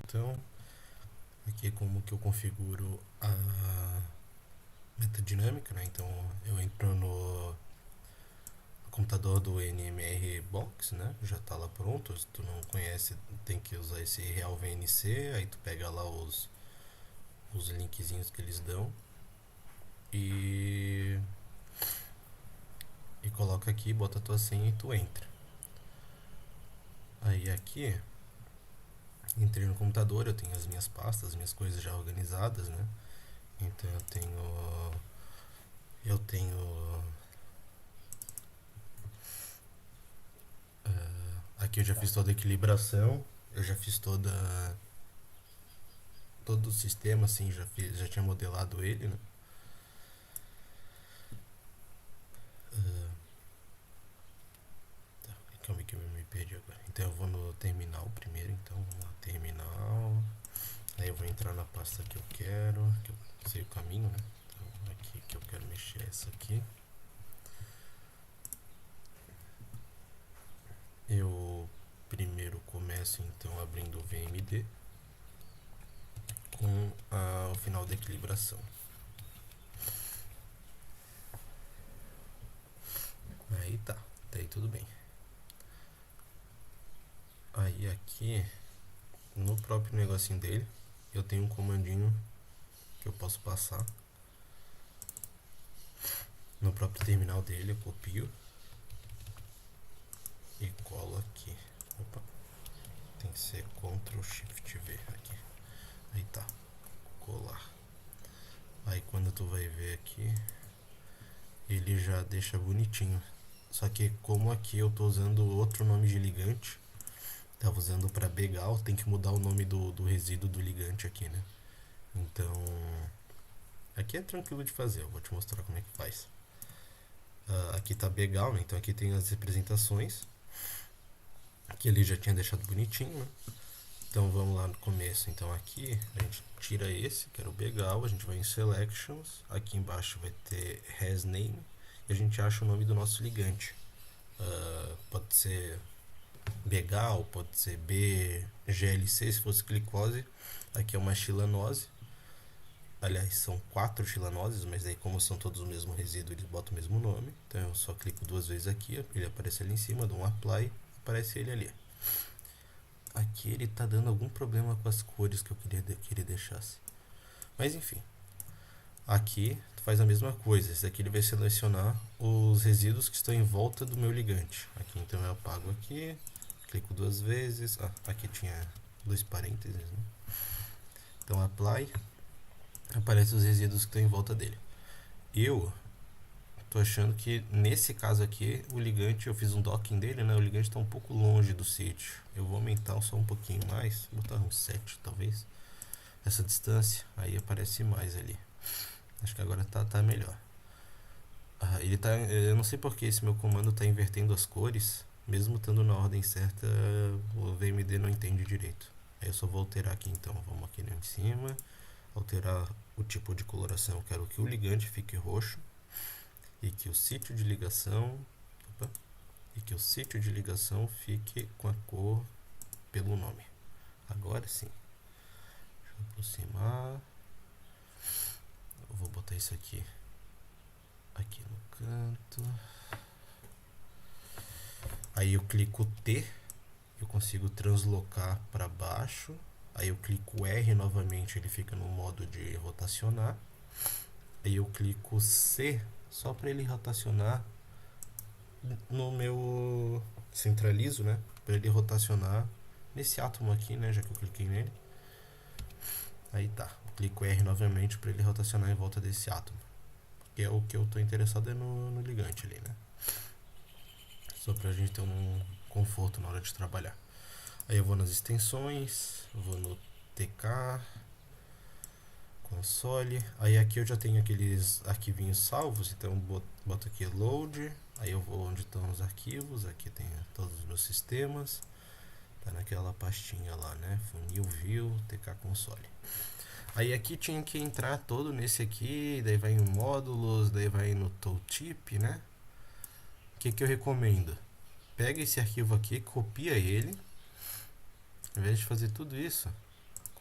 Então, aqui é como que eu configuro a metadinâmica, né? Então, eu entro no computador do NMR Box, né? Já tá lá pronto. Se tu não conhece, tem que usar esse Real VNC. Aí tu pega lá os linkzinhos que eles dão e coloca aqui, bota a tua senha e tu entra. Aí aqui, entrei no computador, eu tenho as minhas pastas, as minhas coisas já organizadas, né? Então eu tenho aqui eu já fiz toda a equilibração, eu já fiz todo o sistema, assim, já tinha modelado ele, né? Tá, calma aí que eu me perdi agora. Então eu vou no terminal primeiro, então vamos lá, terminal. Aí eu vou entrar na pasta que eu quero, que eu sei o caminho, né? Então aqui que eu quero mexer é essa aqui. Eu primeiro começo então abrindo o VMD com o final da equilibração. Aí tá, até aí tudo bem. Aí aqui, no próprio negocinho dele, eu tenho um comandinho que eu posso passar. No próprio terminal dele eu copio e colo aqui. Opa, tem que ser Ctrl Shift V aqui. Aí tá, colar. Aí quando tu vai ver aqui, ele já deixa bonitinho. Só que como aqui eu tô usando outro nome de ligante, tava usando para Begal, tem que mudar o nome do resíduo do ligante aqui, né? Então, aqui é tranquilo de fazer, eu vou te mostrar como é que faz. Aqui tá Begal, né? Então aqui tem as representações, que ele já tinha deixado bonitinho, né? Então vamos lá no começo. Então aqui a gente tira esse, que era o Begal, a gente vai em Selections, aqui embaixo vai ter Hasname, e a gente acha o nome do nosso ligante. Pode ser Begal, pode ser BGLC, se fosse glicose. Aqui é uma xilanose. Aliás, são 4 xilanoses, mas aí como são todos o mesmo resíduo, eles botam o mesmo nome. Então eu só clico 2 vezes aqui, ele aparece ali em cima, dou um apply, aparece ele ali. Aqui ele tá dando algum problema com as cores que eu queria que ele deixasse. Mas enfim. Aqui tu faz a mesma coisa. Esse daqui ele vai selecionar os resíduos que estão em volta do meu ligante. Aqui então eu apago aqui, clico 2 vezes. Aqui tinha 2 parênteses, né? Então apply, aparece os resíduos que estão em volta dele. Eu tô achando que nesse caso aqui o ligante, eu fiz um docking dele, né? O ligante está um pouco longe do sítio. Eu vou aumentar só um pouquinho mais, vou botar um 7 talvez, essa distância, aí aparece mais ali. Acho que agora tá melhor. Ele tá, eu não sei porque esse meu comando tá invertendo as cores, mesmo estando na ordem certa, o VMD não entende direito. Aí eu só vou alterar aqui então, vamos aqui em cima, alterar o tipo de coloração. Eu quero que o ligante fique roxo e que o sítio de ligação fique com a cor pelo nome. Agora sim. Deixa eu aproximar. Eu vou botar isso aqui no canto. Aí eu clico T, eu consigo translocar para baixo. Aí eu clico R novamente, ele fica no modo de rotacionar. Aí eu clico C só para ele rotacionar no meu centralizo, né? Para ele rotacionar nesse átomo aqui, né? Já que eu cliquei nele. Aí tá. Eu clico R novamente para ele rotacionar em volta desse átomo. Porque é o que eu tô interessado é no ligante ali, né? Só pra gente ter um conforto na hora de trabalhar. Aí eu vou nas extensões, vou no TK, console. Aí aqui eu já tenho aqueles arquivinhos salvos, então boto aqui load. Aí eu vou onde estão os arquivos, aqui tem todos os meus sistemas. Tá naquela pastinha lá, né? Funil, view, TK console. Aí aqui tinha que entrar todo nesse aqui, daí vai em módulos, daí vai no tooltip, né? O que eu recomendo? Pega esse arquivo aqui, copia ele. Ao invés de fazer tudo isso,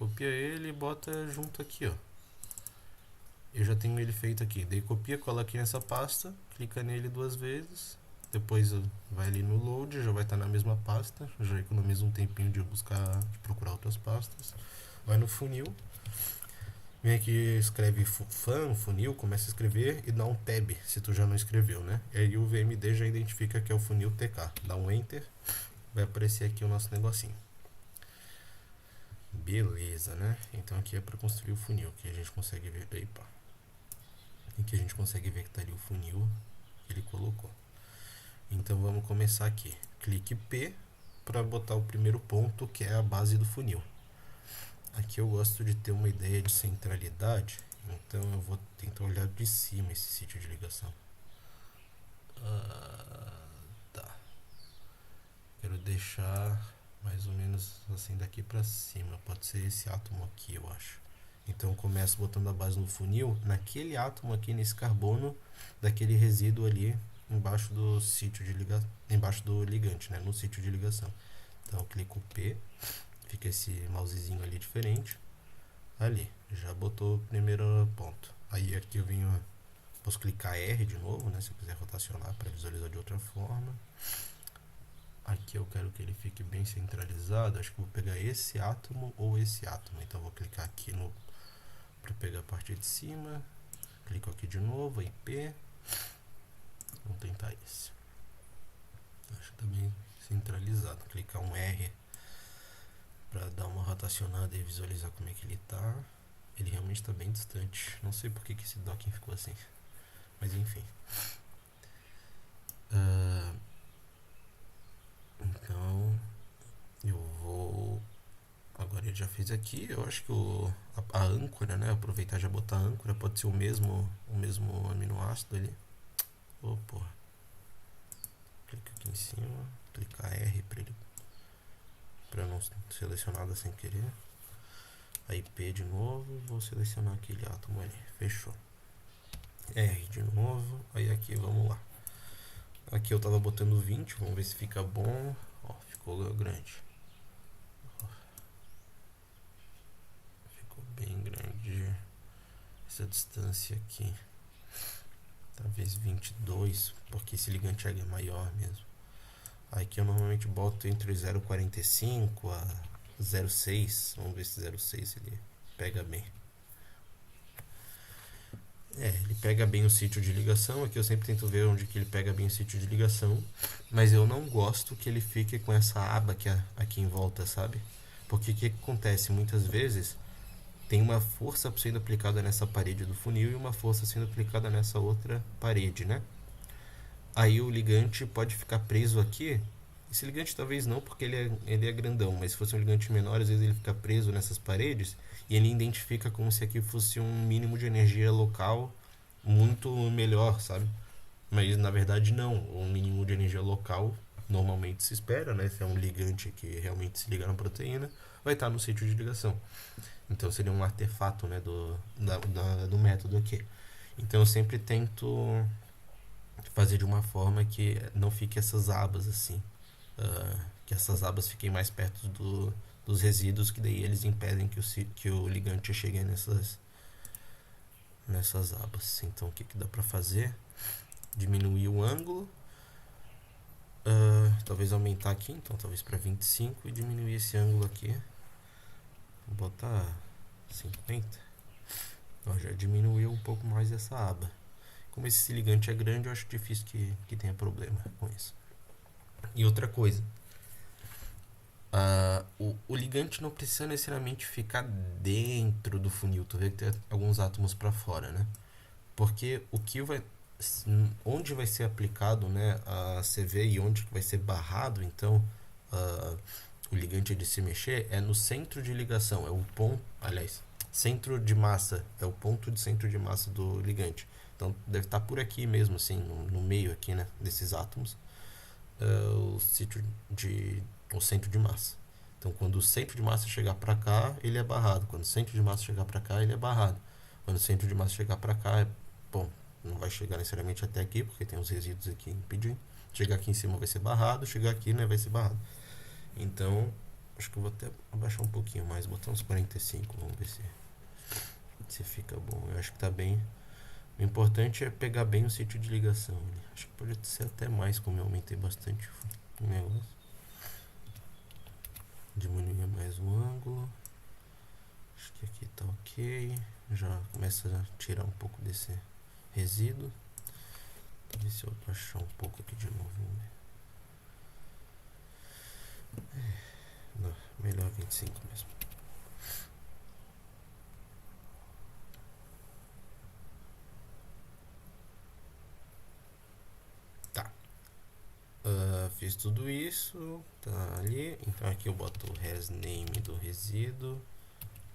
copia ele e bota junto aqui, ó. Eu já tenho ele feito aqui. Daí copia, cola aqui nessa pasta, clica nele 2 vezes, depois vai ali no load, já vai estar na mesma pasta, já economiza um tempinho de procurar outras pastas. Vai no funil, vem aqui, escreve funil, começa a escrever e dá um tab se tu já não escreveu, né? E aí o VMD já identifica que é o funil TK. Dá um enter, vai aparecer aqui o nosso negocinho. Beleza, né? Então aqui é para construir o funil, que a gente consegue ver. Epa. Aqui a gente consegue ver que tá ali o funil que ele colocou. Então vamos começar aqui. Clique P para botar o primeiro ponto, que é a base do funil. Aqui eu gosto de ter uma ideia de centralidade, então eu vou tentar olhar de cima esse sítio de ligação. Tá. Quero deixar mais ou menos assim daqui para cima. Pode ser esse átomo aqui, eu acho. Então eu começo botando a base no funil, naquele átomo aqui, nesse carbono, daquele resíduo ali embaixo do sítio de ligação, embaixo do ligante, né, no sítio de ligação. Então eu clico P, fica esse mousezinho ali diferente. Ali, já botou o primeiro ponto. Aí aqui eu venho, posso clicar R de novo, né, se eu quiser rotacionar para visualizar de outra forma. Aqui eu quero que ele fique bem centralizado. Acho que vou pegar esse átomo ou esse átomo. Então eu vou clicar aqui no para pegar a parte de cima. Clico aqui de novo, IP. Vamos tentar esse. Acho que tá bem centralizado. Clicar um R para dar uma rotacionada e visualizar como é que ele tá. Ele realmente está bem distante. Não sei porque que esse docking ficou assim. Mas enfim. Então eu vou. Agora ele já fez aqui. Eu acho que a âncora, né? Aproveitar e já botar a âncora. Pode ser o mesmo aminoácido ali. Oh, porra. Clica aqui em cima. Clicar R para não selecionar sem querer. Aí P de novo. Vou selecionar aquele átomo ali. Fechou. R de novo. Aí aqui vamos lá. Aqui eu tava botando 20. Vamos ver se fica bom. Ó, ficou grande. Ficou bem grande essa distância aqui. Talvez 22, porque esse ligante é maior mesmo. Aqui eu normalmente boto entre 0,45 a 0,6. Vamos ver se 0,6 ele pega bem. Ele pega bem o sítio de ligação. Aqui eu sempre tento ver onde que ele pega bem o sítio de ligação. Mas eu não gosto que ele fique com essa aba aqui em volta, sabe? Porque o que acontece? Muitas vezes tem uma força sendo aplicada nessa parede do funil e uma força sendo aplicada nessa outra parede, né? Aí o ligante pode ficar preso aqui. Esse ligante talvez não, porque ele é grandão, mas se fosse um ligante menor, às vezes ele fica preso nessas paredes e ele identifica como se aqui fosse um mínimo de energia local muito melhor, sabe? Mas na verdade não, um mínimo de energia local normalmente se espera, né? Se é um ligante que realmente se liga na proteína, vai estar no sítio de ligação. Então seria um artefato, né, do método aqui. Então eu sempre tento fazer de uma forma que não fique essas abas assim, que essas abas fiquem mais perto dos resíduos, que daí eles impedem que o ligante chegue nessas abas. Então o que dá para fazer? Diminuir o ângulo, talvez aumentar aqui, então talvez para 25 e diminuir esse ângulo aqui. Vou botar 50. Já diminuiu um pouco mais essa aba. Como esse ligante é grande, eu acho difícil que tenha problema com isso. E outra coisa, o ligante não precisa necessariamente ficar dentro do funil. Tu vê que tem alguns átomos para fora, né? Porque onde vai ser aplicado, né, a CV e onde vai ser barrado, então o ligante de se mexer é no centro de ligação, é o ponto, aliás, centro de massa, é o ponto de centro de massa do ligante. Então deve estar por aqui mesmo, assim, no meio aqui, né, desses átomos, o centro de massa. Então quando o centro de massa chegar para cá, ele é barrado. Quando o centro de massa chegar para cá, ele é barrado. Quando o centro de massa chegar para cá, não vai chegar necessariamente até aqui, porque tem os resíduos aqui impedindo. Chegar aqui em cima vai ser barrado, chegar aqui, né, vai ser barrado. Então Acho que eu vou até abaixar um pouquinho mais, botar uns 45, vamos ver se fica bom. Eu acho que tá bem. O importante é pegar bem o sítio de ligação. Acho que pode ser até mais, como eu aumentei bastante o negócio. Diminuir mais o ângulo. Acho que aqui tá ok. Já começa a tirar um pouco desse resíduo. Vamos ver se eu baixar um pouco aqui de novo. Não, melhor 25 mesmo. Tá. Fiz tudo isso. Tá ali. Então aqui eu boto o res name do resíduo.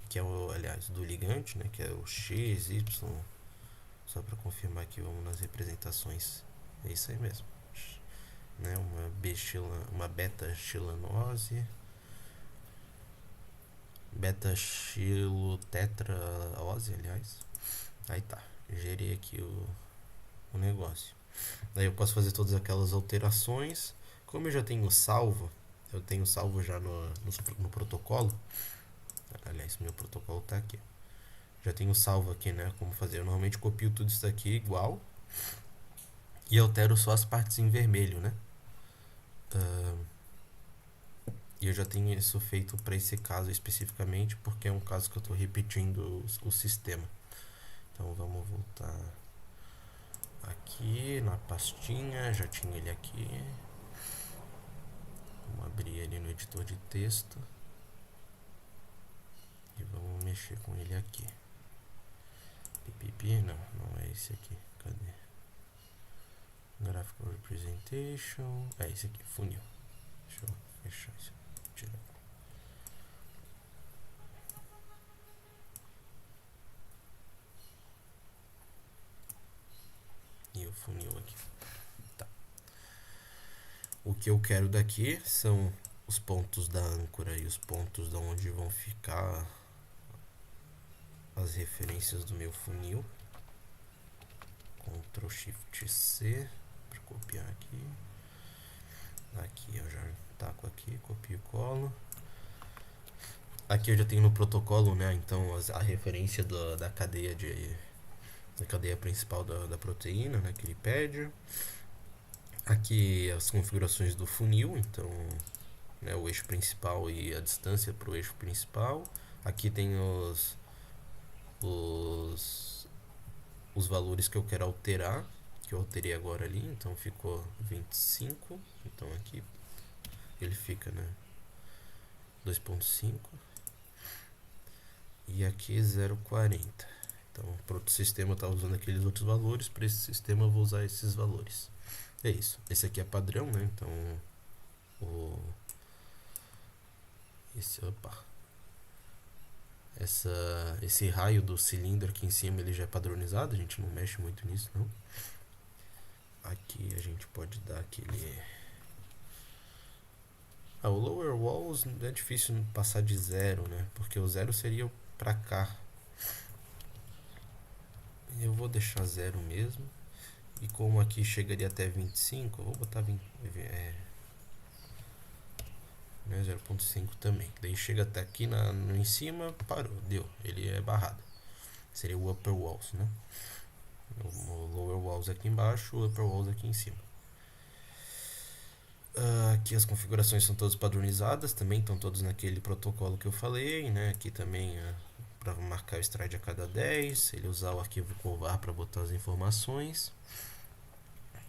Que é o, aliás, do ligante, né? Que é o X, Y. Só para confirmar que vamos nas representações. É isso aí mesmo. Né? Uma beta-xilanose. Beta-xilotetraose, aliás. Aí tá. Gerei aqui o negócio. Daí eu posso fazer todas aquelas alterações. Como eu já tenho salvo, eu tenho salvo já no protocolo. Aliás, meu protocolo tá aqui. Já tenho salvo aqui, né? Como fazer. Eu normalmente copio tudo isso aqui igual. E altero só as partes em vermelho, né? E eu já tenho isso feito para esse caso especificamente, porque é um caso que eu estou repetindo o sistema. Então vamos voltar aqui na pastinha, já tinha ele aqui. Vamos abrir ele no editor de texto. E vamos mexer com ele aqui. Pipipi, não é esse aqui. Cadê? Graphical Representation. É esse aqui, funil. Deixa eu fechar isso. Tirar. E o funil aqui. Tá. O que eu quero daqui são os pontos da âncora e os pontos de onde vão ficar as referências do meu funil. Ctrl Shift C para copiar aqui. Aqui eu já taco aqui, copio e colo. Aqui eu já tenho no protocolo, né? Então a referência da cadeia da cadeia principal da proteína, né? Que ele pede. Aqui as configurações do funil, então, né, o eixo principal e a distância para o eixo principal. Aqui tem os valores que eu quero alterar, que eu alterei agora ali, então ficou 25, então aqui ele fica, né, 2.5 e aqui 0.40. Então para outro sistema eu estava usando aqueles outros valores, para esse sistema eu vou usar esses valores. É isso, esse aqui é padrão, né, então esse raio do cilindro aqui em cima ele já é padronizado, a gente não mexe muito nisso não. Aqui a gente pode dar aquele... o lower walls é difícil passar de 0, né? Porque o 0 seria pra cá. Eu vou deixar 0 mesmo. E como aqui chegaria até 25, eu vou botar 0.5 também. Daí chega até aqui no em cima, parou, deu. Ele é barrado. Seria o upper walls, né? O lower walls aqui embaixo, o upper walls aqui em cima. Aqui as configurações são todas padronizadas, também estão todos naquele protocolo que eu falei, né? Aqui também para marcar o stride a cada 10, ele usar o arquivo covar para botar as informações.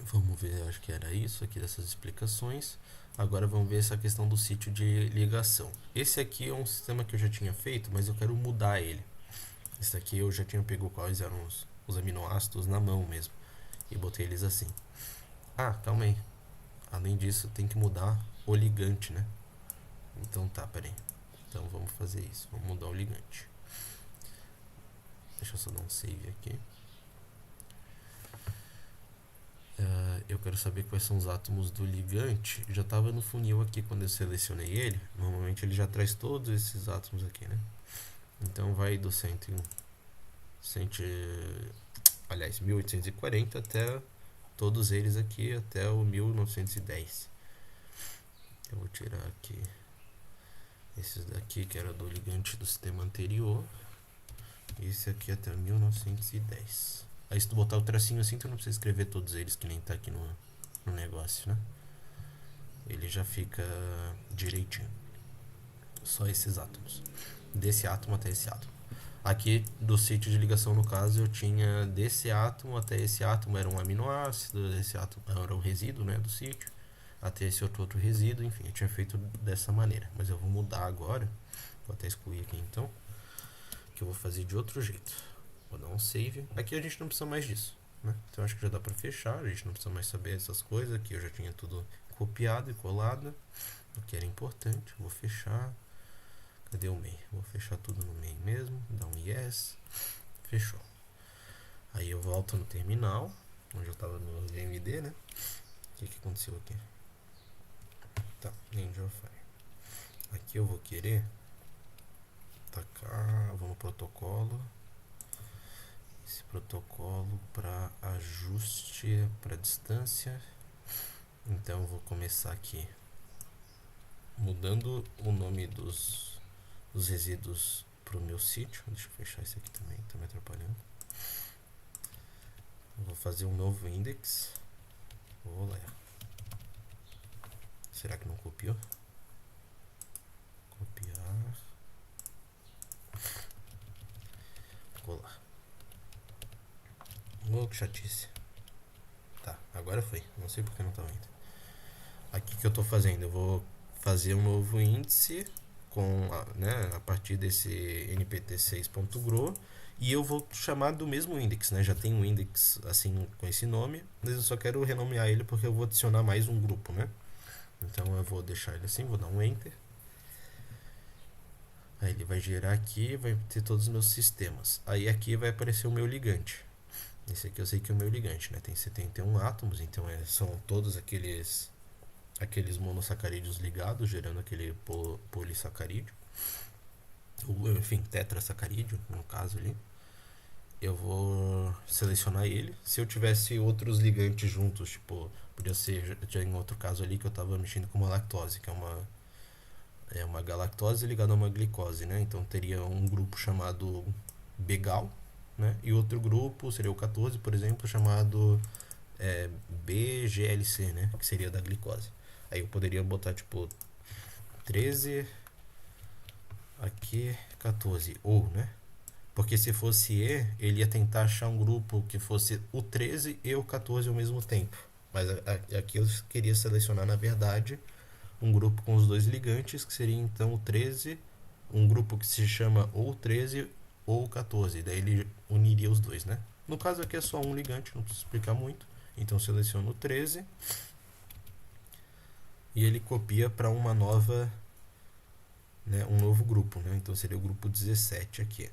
Vamos ver, acho que era isso aqui dessas explicações. Agora vamos ver essa questão do sítio de ligação. Esse aqui é um sistema que eu já tinha feito, mas eu quero mudar ele. Esse aqui eu já tinha pego quais eram os aminoácidos na mão mesmo. E botei eles assim. Calma aí. Além disso, tem que mudar o ligante, né? Então tá, peraí. Então vamos fazer isso. Vamos mudar o ligante. Deixa eu só dar um save aqui. Eu quero saber quais são os átomos do ligante. Já estava no funil aqui quando eu selecionei ele. Normalmente ele já traz todos esses átomos aqui, né? Então vai do 1840 até todos eles aqui até o 1910. Eu vou tirar aqui Esses daqui que era do ligante do sistema anterior. Esse aqui até 1910. Aí se tu botar o tracinho assim, tu não precisa escrever todos eles, que nem tá aqui no negócio, né? Ele já fica direitinho. Só esses átomos. Desse átomo até esse átomo. Aqui do sítio de ligação, no caso, eu tinha desse átomo até esse átomo era um aminoácido, desse átomo era um resíduo, né, do sítio, até esse outro resíduo, enfim, eu tinha feito dessa maneira. Mas eu vou mudar agora, vou até excluir aqui então, que eu vou fazer de outro jeito. Vou dar um save. Aqui a gente não precisa mais disso, né? Então acho que já dá pra fechar, a gente não precisa mais saber essas coisas. Aqui eu já tinha tudo copiado e colado, o que era importante. Vou fechar. Cadê o main? Vou fechar tudo no main mesmo, dar um yes, fechou. Aí eu volto no terminal, onde eu estava no VMD, né? O que aconteceu aqui? Tá, Angelfire. Aqui eu vou querer tacar, vou no protocolo. Esse protocolo para ajuste para distância. Então eu vou começar aqui mudando o nome dos resíduos para o meu sítio. Deixa eu fechar esse aqui também, tá me atrapalhando. Eu vou fazer um novo index. Vou lá. Será que não copiou? Copiar. Colar. Oh, que chatice. Tá, agora foi. Não sei porque não tá indo. Aqui que eu tô fazendo, eu vou fazer um novo índice com, né, a partir desse npt6.grow, e eu vou chamar do mesmo index, né? Já tem um index assim com esse nome, mas eu só quero renomear ele porque eu vou adicionar mais um grupo, né? Então eu vou deixar ele assim, vou dar um enter. Aí ele vai gerar aqui, vai ter todos os meus sistemas. Aí aqui vai aparecer o meu ligante. Esse aqui eu sei que é o meu ligante, né? Tem 71 átomos, então são todos aqueles monossacarídeos ligados, gerando aquele polissacarídeo, ou, enfim, tetrassacarídeo, no caso ali. Eu vou selecionar ele. Se eu tivesse outros ligantes juntos, tipo, podia ser, já em outro caso ali que eu estava mexendo com uma lactose, que é uma galactose ligada a uma glicose, né? Então teria um grupo chamado Begal, né? E outro grupo seria o 14, por exemplo, chamado BGLC, né? Que seria da glicose. Aí eu poderia botar tipo 13 aqui 14 ou, né? Porque se fosse ele ia tentar achar um grupo que fosse o 13 e o 14 ao mesmo tempo. Mas aqui eu queria selecionar, na verdade, um grupo com os dois ligantes, que seria então o 13, um grupo que se chama ou 13 ou 14. Daí ele uniria os dois, né? No caso aqui é só um ligante, não preciso explicar muito. Então seleciono o 13 e ele copia para uma nova, né, um novo grupo, né? Então seria o grupo 17 aqui.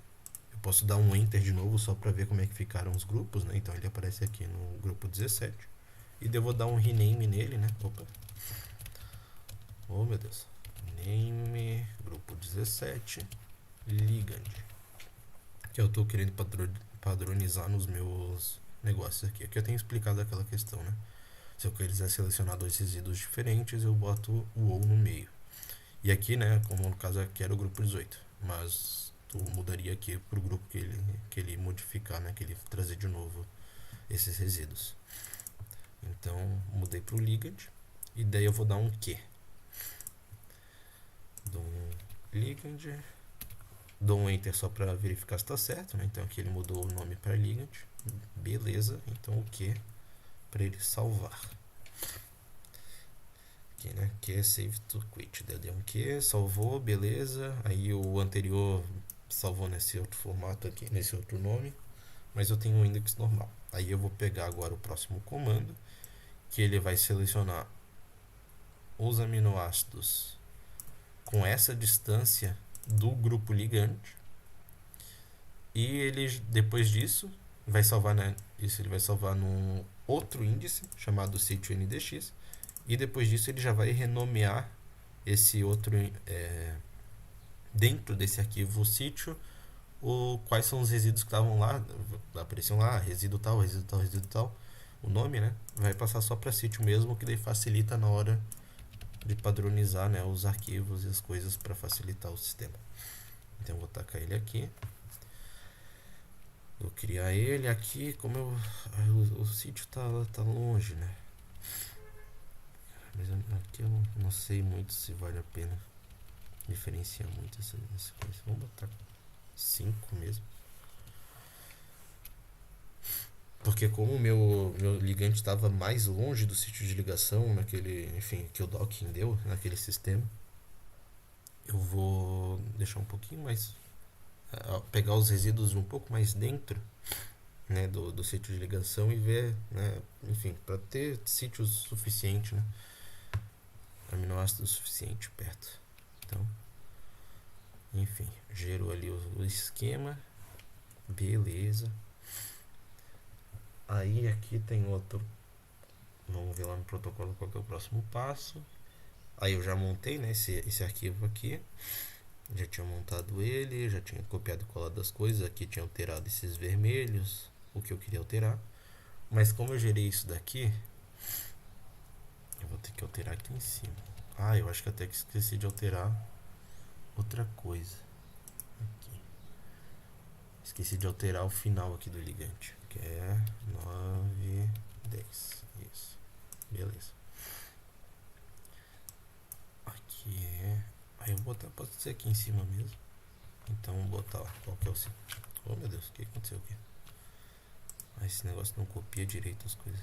Eu posso dar um enter de novo só para ver como é que ficaram os grupos, né? Então ele aparece aqui no grupo 17. E eu vou dar um rename nele, né? Opa. Oh, meu Deus. Name grupo 17 ligand. Que eu estou querendo padronizar nos meus negócios aqui. Aqui eu tenho explicado aquela questão, né? Se eu quiser selecionar dois resíduos diferentes, eu boto o ou no meio. E aqui, né, como no caso aqui era o grupo 18, mas tu mudaria aqui para o grupo que ele modificar, né, que ele trazer de novo esses resíduos. Então, mudei para o ligand, e daí eu vou dar um Q. Dou um ligand, dou um enter só para verificar se está certo, né? Então aqui ele mudou o nome para ligand, beleza, então o Q para ele salvar. Aqui, né? Q save to quit. Deu um Q, salvou, beleza. Aí o anterior salvou nesse outro formato aqui, nesse outro nome, mas eu tenho um index normal. Aí eu vou pegar agora o próximo comando, que ele vai selecionar os aminoácidos com essa distância do grupo ligante, e ele depois disso vai salvar, né? Isso ele vai salvar num outro índice chamado sítio NDX, e depois disso ele já vai renomear esse outro dentro desse arquivo sítio, quais são os resíduos que estavam lá, apareciam lá, resíduo tal, resíduo tal, resíduo tal, o nome, né? Vai passar só para sítio mesmo, que daí facilita na hora de padronizar, né, os arquivos e as coisas para facilitar o sistema. Então eu vou tacar ele aqui. Vou criar ele aqui, como o sítio tá longe, né? Mas aqui eu não sei muito se vale a pena diferenciar muito essa coisa. Vamos botar 5 mesmo. Porque como o meu ligante estava mais longe do sítio de ligação, naquele, enfim, que o docking deu, naquele sistema, eu vou deixar um pouquinho mais, pegar os resíduos um pouco mais dentro, né, do sítio de ligação e ver, né, enfim, para ter sítio suficiente, né, aminoácido suficiente perto. Então, enfim, gerou ali o esquema, beleza. Aí aqui tem outro, vamos ver lá no protocolo qual que é o próximo passo. Aí eu já montei, né, esse arquivo aqui, já tinha montado ele, já tinha copiado e colado as coisas, aqui tinha alterado esses vermelhos, o que eu queria alterar. Mas como eu gerei isso daqui, eu vou ter que alterar aqui em cima. Ah, eu acho que até que esqueci de alterar outra coisa. Aqui. Esqueci de alterar o final aqui do ligante, que é 9, 10. Isso. Beleza. Aqui é... Aí eu vou botar, pode ser aqui em cima mesmo. Então vou botar, ó, qual que é o sítio. Oh meu Deus, o que aconteceu aqui? Ah, esse negócio não copia direito as coisas.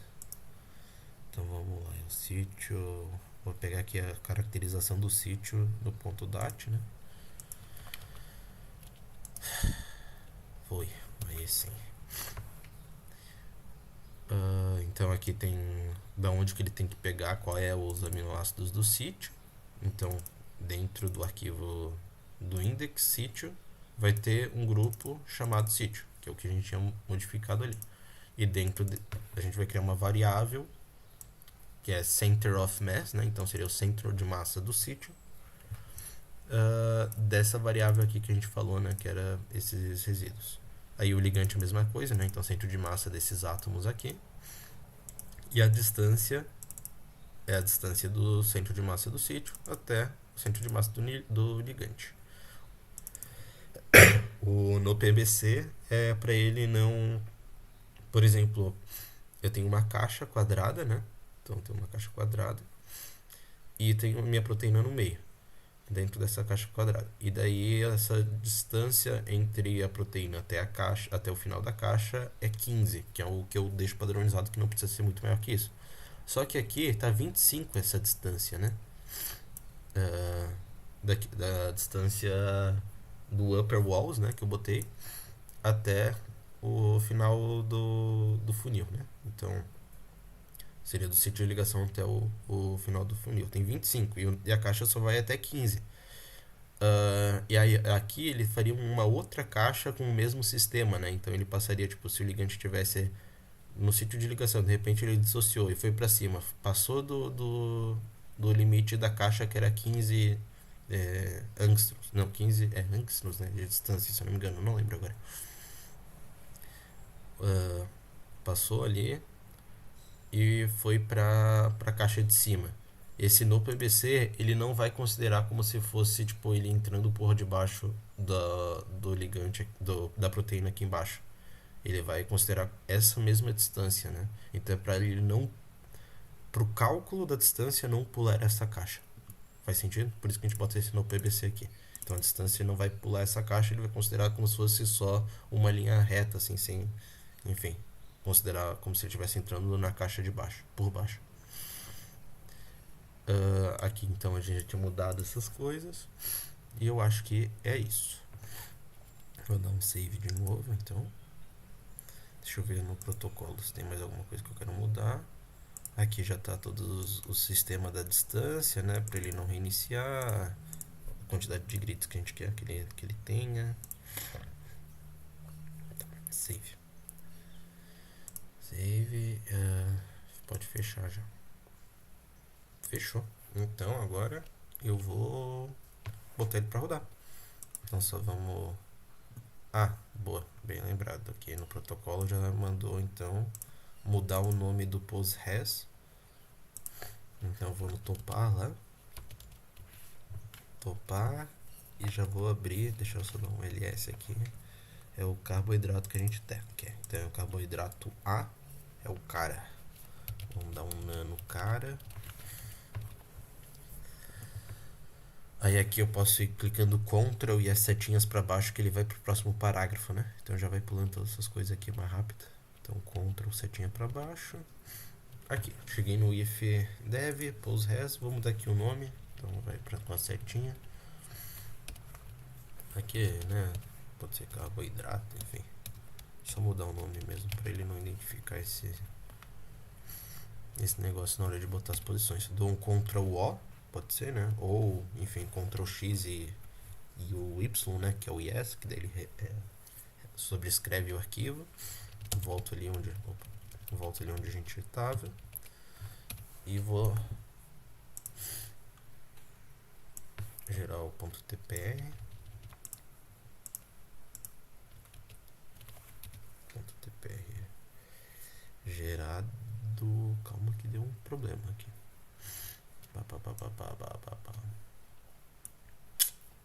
Então vamos lá, o sítio. Vou pegar aqui a caracterização do sítio no ponto .dat, né? Foi, aí sim. Então aqui tem da onde que ele tem que pegar, qual é os aminoácidos do sítio. Então dentro do arquivo do index sítio vai ter um grupo chamado sítio, que é o que a gente tinha modificado ali. E dentro a gente vai criar uma variável que é center of mass, né? Então seria o centro de massa do sítio. Dessa variável aqui que a gente falou, né? Que era esses resíduos. Aí o ligante é a mesma coisa, né? Então centro de massa desses átomos aqui. E a distância é a distância do centro de massa do sítio até o centro de massa do ligante. No PBC é para ele não... Por exemplo, eu tenho uma caixa quadrada, né? Então tem uma caixa quadrada e tem a minha proteína no meio, dentro dessa caixa quadrada. E daí essa distância entre a proteína até a caixa, até o final da caixa é 15, que é o que eu deixo padronizado, que não precisa ser muito maior que isso. Só que aqui está 25 essa distância, né? Da distância do upper walls, né, que eu botei, até o final do funil, né? Então seria do sítio de ligação até o final do funil. Tem 25 e a caixa só vai até 15. E aí aqui ele faria uma outra caixa com o mesmo sistema, né? Então ele passaria, tipo, se o ligante estivesse no sítio de ligação, de repente ele dissociou e foi para cima, passou do limite da caixa que era 15 angstroms. Não, 15 angstroms, né? De distância, se eu não me engano, não lembro agora. Passou ali e foi para a caixa de cima. Esse no PBC ele não vai considerar como se fosse tipo ele entrando por debaixo do ligante da proteína aqui embaixo. Ele vai considerar essa mesma distância, né? Então é para ele não, pro cálculo da distância, não pular essa caixa. Faz sentido? Por isso que a gente bota esse no PBC aqui. Então a distância não vai pular essa caixa, ele vai considerar como se fosse só uma linha reta, assim, sem, enfim, considerar como se ele estivesse entrando na caixa de baixo, por baixo. Aqui então a gente já tinha mudado essas coisas e eu acho que é isso. Vou dar um save de novo, então. Deixa eu ver no protocolo se tem mais alguma coisa que eu quero mudar. Aqui já está todo o sistema da distância, né, para ele não reiniciar, a quantidade de grids que a gente quer que ele tenha. Save. Pode fechar já. Fechou. Então agora eu vou botar ele para rodar. Então só vamos... boa, bem lembrado. Aqui no protocolo já mandou então mudar o nome do PostGres. Então eu vou no topar lá topar e já vou abrir, deixa eu só dar um ls aqui. É o carboidrato que a gente quer. Então o carboidrato A é o cara. Vamos dar um nano cara. Aí aqui eu posso ir clicando Ctrl e as setinhas para baixo que ele vai pro próximo parágrafo, né? Então já vai pulando todas essas coisas aqui mais rápido. Então Ctrl, setinha para baixo. Aqui, cheguei no if dev, pose res, vou mudar aqui o nome. Então vai para uma setinha. Aqui, né? Pode ser carboidrato, enfim. Só mudar o nome mesmo para ele não identificar esse negócio na hora de botar as posições. Dou um Ctrl O, pode ser, né? Ou, enfim, Ctrl X e o Y, né? Que é o yes, que daí ele sobrescreve o arquivo. Volto ali onde a gente estava. E vou gerar o .tpr. .tpr gerado. Calma que deu um problema aqui.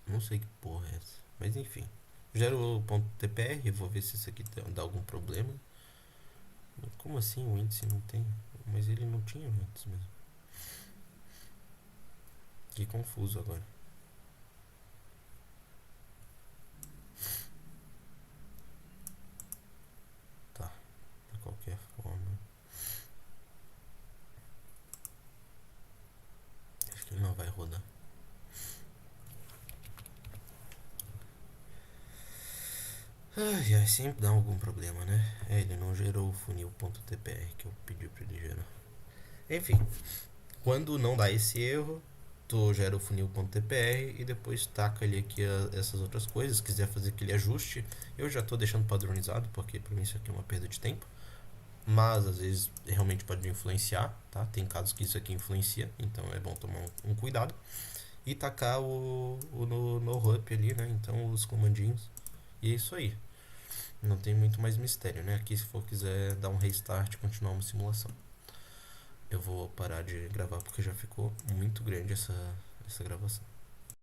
Não sei que porra é essa. Mas enfim. Gero o .tpr. Vou ver se isso aqui dá algum problema. Como assim o índice não tem? Mas ele não tinha antes mesmo. Que confuso agora. Tá. De qualquer forma. Acho que ele não vai rodar. Ai, sempre dá algum problema, né? Ele não gerou o funil.tpr que eu pedi pra ele gerar. Enfim, quando não dá esse erro, tu gera o funil.tpr e depois taca ali aqui essas outras coisas. Se quiser fazer aquele ajuste, eu já tô deixando padronizado, porque pra mim isso aqui é uma perda de tempo. Mas às vezes realmente pode influenciar, tá? Tem casos que isso aqui influencia, então é bom tomar um cuidado. E tacar o no up ali, né? Então os comandinhos. E é isso aí. Não tem muito mais mistério, né? Aqui se for quiser dar um restart e continuar uma simulação. Eu vou parar de gravar porque já ficou muito grande essa gravação.